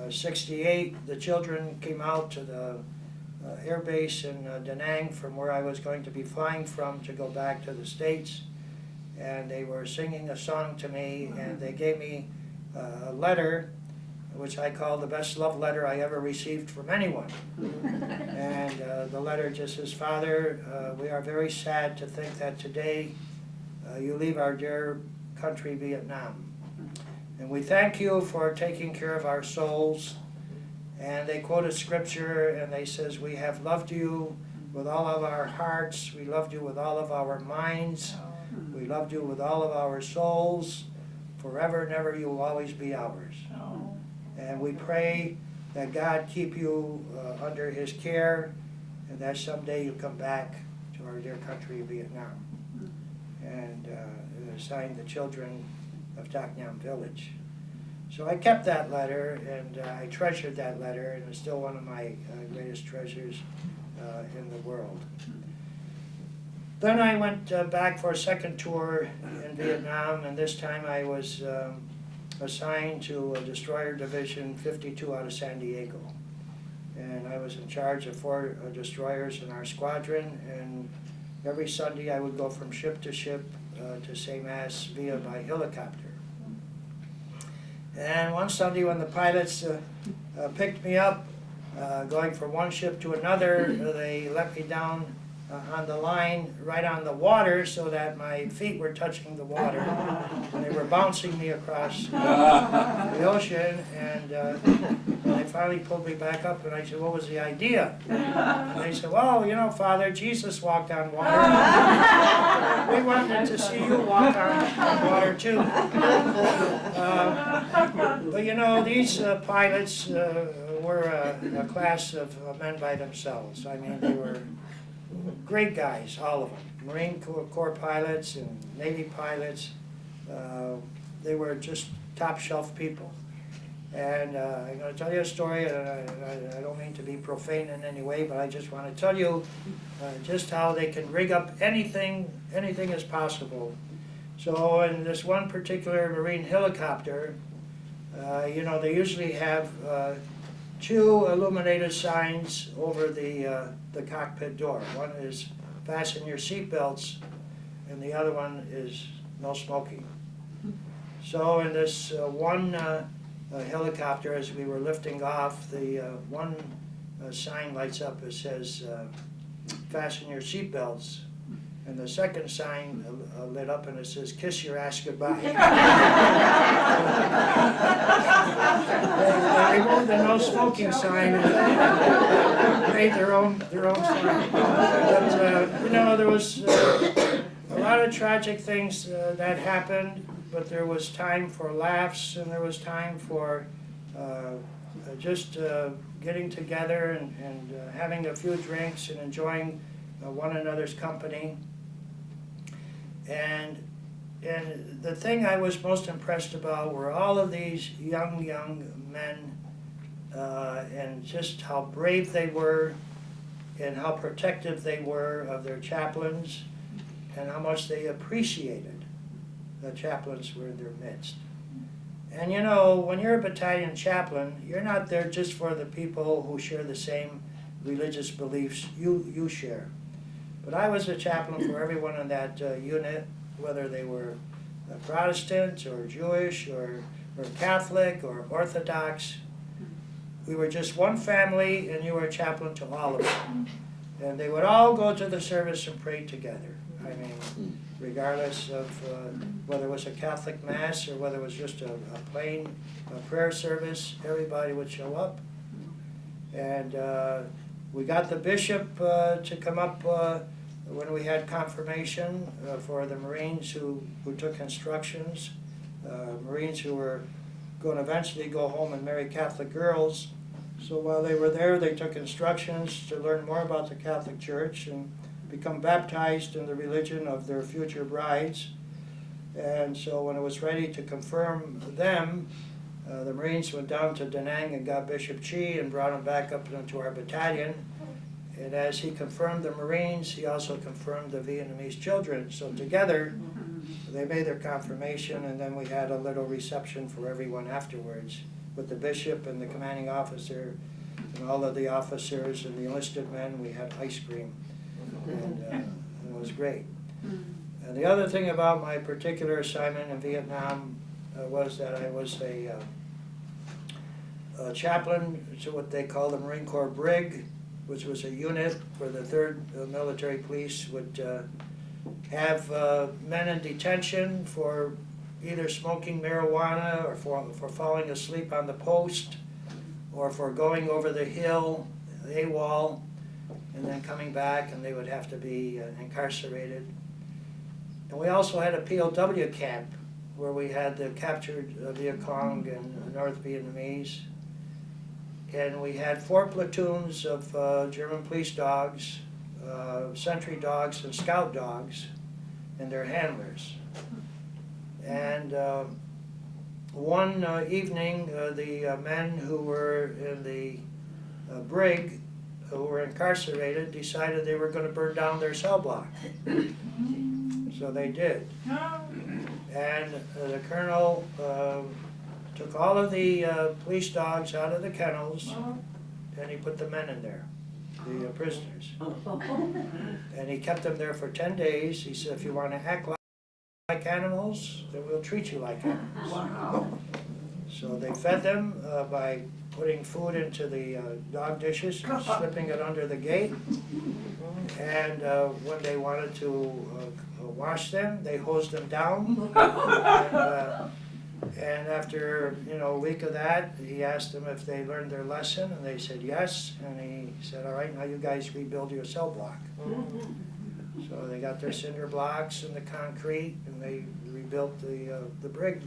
Speaker 4: '68, the children came out to the air base in Da Nang from where I was going to be flying from to go back to the States. And they were singing a song to me, and they gave me a letter, which I call the best love letter I ever received from anyone. And the letter just says, Father, we are very sad to think that today you leave our dear country, Vietnam. And we thank you for taking care of our souls. And they quoted scripture, and they says, we have loved you with all of our hearts. We loved you with all of our minds. We loved you with all of our souls. Forever and ever you will always be ours. And we pray that God keep you under His care, and that someday you'll come back to our dear country, Vietnam. And signed the children of Dak Nam Village. So I kept that letter, and I treasured that letter, and it's still one of my greatest treasures in the world. Then I went back for a second tour in Vietnam, and this time I was assigned to Destroyer Division 52 out of San Diego. And I was in charge of 4 destroyers in our squadron, and every Sunday I would go from ship to ship to say Mass by helicopter. And one Sunday when the pilots picked me up, going from one ship to another, they let me down on the line right on the water so that my feet were touching the water. And they were bouncing me across the ocean, and they finally pulled me back up, and I said, what was the idea? And they said, well, you know, Father, Jesus walked on water. We wanted to see you walk on water too. But you know, these pilots were a class of men by themselves. I mean, they were great guys, all of them. Marine Corps pilots and Navy pilots. They were just top shelf people. And I'm going to tell you a story, and I don't mean to be profane in any way, but I just want to tell you just how they can rig up anything is possible So in this one particular Marine helicopter, you know, they usually have 2 illuminated signs over the cockpit door. One is fasten your seatbelts, and the other one is no smoking. So in this one helicopter, as we were lifting off, the one sign lights up. It says, fasten your seatbelts. And the second sign lit up and it says, kiss your ass goodbye. They removed the no smoking sign and made their own sign. But, you know, there was a lot of tragic things that happened, but there was time for laughs and there was time for just getting together and having a few drinks and enjoying one another's company. And the thing I was most impressed about were all of these young men and just how brave they were and how protective they were of their chaplains and how much they appreciated the chaplains were in their midst. And you know, when you're a battalion chaplain, you're not there just for the people who share the same religious beliefs you share. But I was a chaplain for everyone in that unit, whether they were Protestant or Jewish or Catholic or Orthodox. We were just one family and you were a chaplain to all of them. And they would all go to the service and pray together. I mean, regardless of whether it was a Catholic Mass or whether it was just a plain prayer service, everybody would show up. And we got the bishop to come up when we had confirmation for the Marines who took instructions, Marines who were going to eventually go home and marry Catholic girls. So while they were there, they took instructions to learn more about the Catholic Church and become baptized in the religion of their future brides. And so when it was ready to confirm them, the Marines went down to Da Nang and got Bishop Chi and brought him back up into our battalion. And as he confirmed the Marines, he also confirmed the Vietnamese children. So together, they made their confirmation, and then we had a little reception for everyone afterwards with the bishop and the commanding officer and all of the officers and the enlisted men. We had ice cream, and it was great. And the other thing about my particular assignment in Vietnam was that I was a chaplain to what they call the Marine Corps Brig, which was a unit where the 3rd Military Police would have men in detention for either smoking marijuana or for falling asleep on the post or for going over the hill, AWOL, and then coming back and they would have to be incarcerated. And we also had a POW camp where we had the captured Viet Cong and North Vietnamese. And we had 4 platoons of German police dogs, sentry dogs, and scout dogs, and their handlers. And one evening, the men who were in the brig, who were incarcerated, decided they were going to burn down their cell block. So they did. And the colonel took all of the police dogs out of the kennels, and he put the men in there, the prisoners. And he kept them there for 10 days. He said, if you want to act like animals, then we'll treat you like animals. Wow. So they fed them by putting food into the dog dishes, slipping it under the gate. And when they wanted to wash them, they hosed them down. And after, a week of that, he asked them if they learned their lesson, and they said yes. And he said, all right, now you guys rebuild your cell block. So they got their cinder blocks and the concrete, and they rebuilt the brig.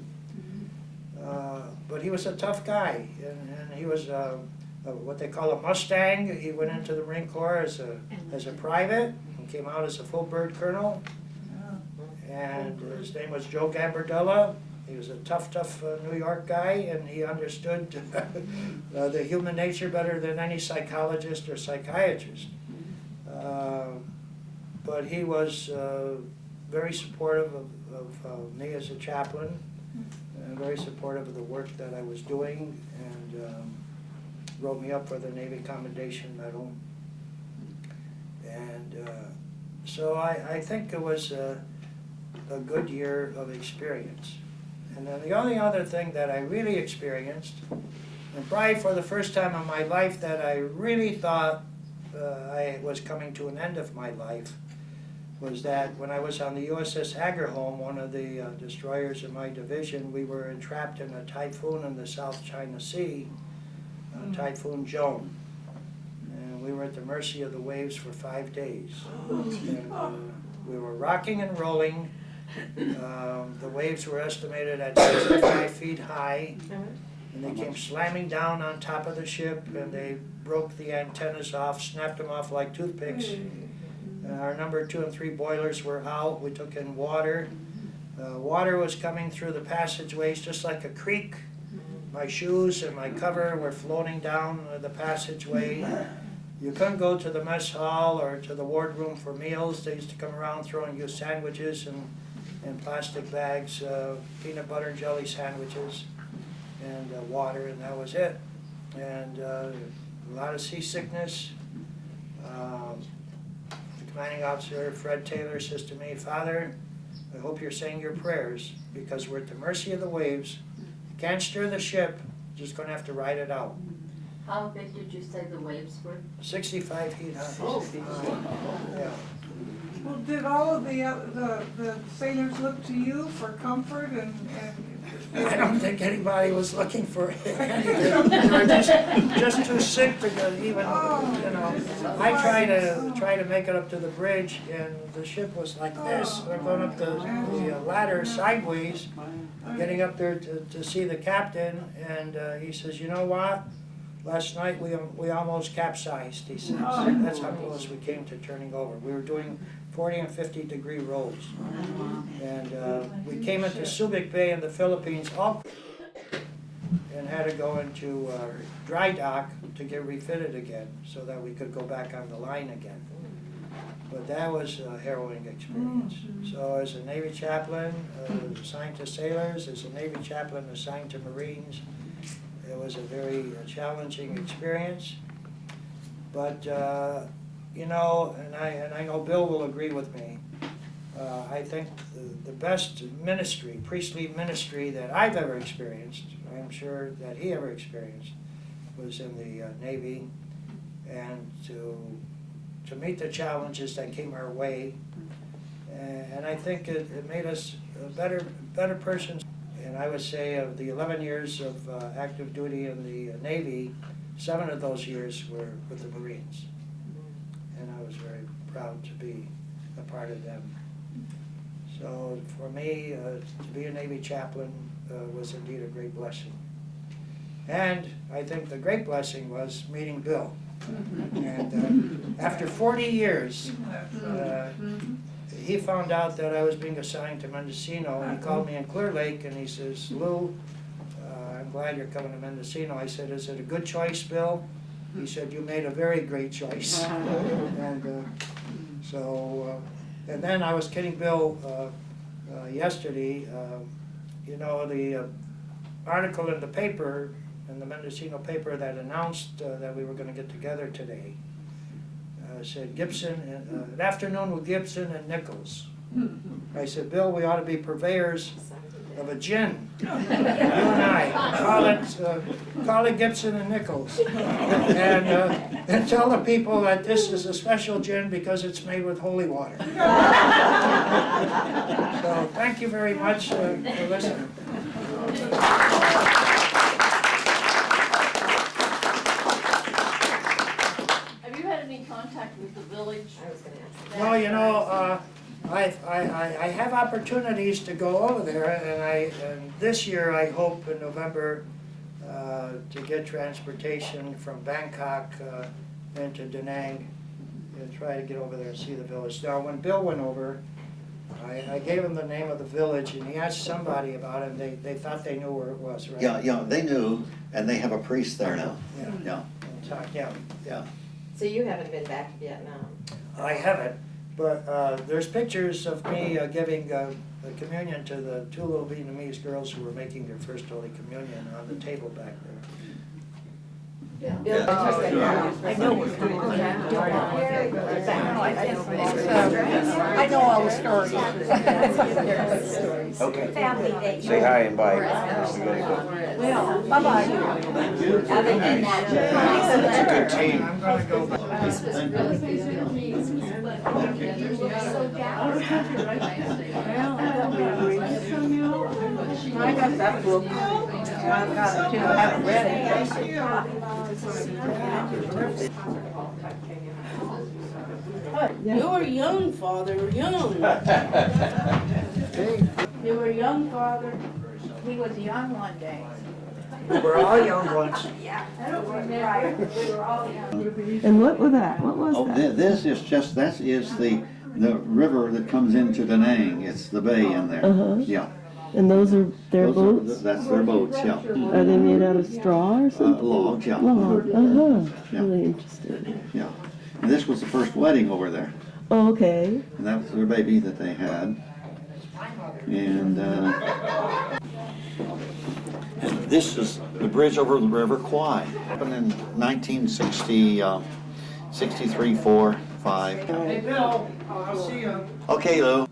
Speaker 4: But he was a tough guy, and he was what they call a Mustang. He went into the Marine Corps as a private and came out as a full bird colonel. And his name was Joe Gambardella. He was a tough New York guy, and he understood the human nature better than any psychologist or psychiatrist. But he was very supportive of me as a chaplain, and very supportive of the work that I was doing, and wrote me up for the Navy Commendation Medal. And so I think it was a good year of experience. And then the only other thing that I really experienced, and probably for the first time in my life that I really thought I was coming to an end of my life, was that when I was on the USS Agerholm, one of the destroyers in my division, we were entrapped in a typhoon in the South China Sea, Typhoon Joan. And we were at the mercy of the waves for 5 days. And, we were rocking and rolling. The waves were estimated at 65 feet high, and they came slamming down on top of the ship, and they broke the antennas off, snapped them off like toothpicks. Our number 2 and 3 boilers were out. We took in water. Water was coming through the passageways just like a creek. My shoes and my cover were floating down the passageway. You couldn't go to the mess hall or to the wardroom for meals. They used to come around throwing you sandwiches in plastic bags, peanut butter and jelly sandwiches, and water, and that was it. And a lot of seasickness. The commanding officer, Fred Taylor, says to me, "Father, I hope you're saying your prayers, because we're at the mercy of the waves. You can't steer the ship, just going to have to ride it out."
Speaker 5: How big did you say the waves were?
Speaker 4: 65 feet high.
Speaker 5: Oh.
Speaker 4: Yeah.
Speaker 6: Well, did all of the sailors look to you for comfort and
Speaker 4: I don't think anybody was looking for anything. They were just too sick to go even, you know. I tried to make it up to the bridge, and the ship was like this. We're going up the ladder sideways, getting up there to see the captain, and he says, "You know what? Last night we almost capsized," he says. That's how close we came to turning over. We were doing 40 and 50 degree rolls. And we came into Subic Bay in the Philippines and had to go into dry dock to get refitted again so that we could go back on the line again. But that was a harrowing experience. So as a Navy chaplain assigned to sailors, as a Navy chaplain assigned to Marines, it was a very challenging experience. But you know, and I know Bill will agree with me, I think the best ministry, priestly ministry that I've ever experienced, I'm sure that he ever experienced, was in the Navy, and to meet the challenges that came our way, and I think it made us better persons. And I would say of the 11 years of active duty in the Navy, 7 of those years were with the Marines. And I was very proud to be a part of them. So for me, to be a Navy chaplain was indeed a great blessing. And I think the great blessing was meeting Bill. And after 40 years, he found out that I was being assigned to Mendocino, and he called me in Clear Lake, and he says, "Lou, I'm glad you're coming to Mendocino." I said, "Is it a good choice, Bill?" He said, "You made a very great choice." And and then I was kidding Bill yesterday. You know, the article in the paper, in the Mendocino paper, that announced that we were going to get together today, said Gibson, an afternoon with Gibson and Nichols. I said, "Bill, we ought to be purveyors of a gin. You and I call it Gibson and Nichols, and tell the people that this is a special gin because it's made with holy water." So thank you very much for listening.
Speaker 5: Have you had any contact with the village?
Speaker 7: I was gonna ask that.
Speaker 4: Well, you know, I have opportunities to go over there, and this year I hope in November to get transportation from Bangkok into Da Nang and try to get over there and see the village. Now, when Bill went over, I gave him the name of the village, and he asked somebody about it, and they thought they knew where it was, right?
Speaker 2: Yeah, they knew, and they have a priest there now.
Speaker 4: Yeah.
Speaker 2: Yeah,
Speaker 4: Yeah.
Speaker 2: yeah.
Speaker 7: So you haven't been back to Vietnam?
Speaker 4: I haven't, But there's pictures of me giving the communion to the two little Vietnamese girls who were making their first Holy Communion on the table back there.
Speaker 7: I know what's going on. I know all the stories.
Speaker 8: Okay.
Speaker 7: Family that you.
Speaker 8: Say hi and bye. We gotta go.
Speaker 7: Well, bye-bye.
Speaker 5: Other than that,
Speaker 8: It's a good team.
Speaker 4: I'm gonna go back.
Speaker 5: this was really big deal.
Speaker 7: I got that book. I've got it too, I haven't read it.
Speaker 9: You were young, Father, young. You were young, Father.
Speaker 3: He was young one day.
Speaker 4: We're all young ones.
Speaker 3: I don't remember, we were all young.
Speaker 10: And what was that? What was
Speaker 2: Oh,
Speaker 10: that?
Speaker 2: this is just, that is the river that comes into Da Nang. It's the bay in there.
Speaker 10: Uh-huh.
Speaker 2: Yeah.
Speaker 10: And those are their
Speaker 2: Those are-
Speaker 10: boats?
Speaker 2: That's their boats, yeah.
Speaker 10: Are they made out of straw or something?
Speaker 2: Logs, yeah.
Speaker 10: Log, uh-huh.
Speaker 2: Yeah.
Speaker 10: Really interesting.
Speaker 2: Yeah. And this was the first wedding over there.
Speaker 10: Oh, okay.
Speaker 2: And that was their baby that they had. And this is the bridge over the River Kwai. Happened in 1960, 63, 4, 5.
Speaker 4: Hey, Bill, I'll see you.
Speaker 2: Okay, Lou.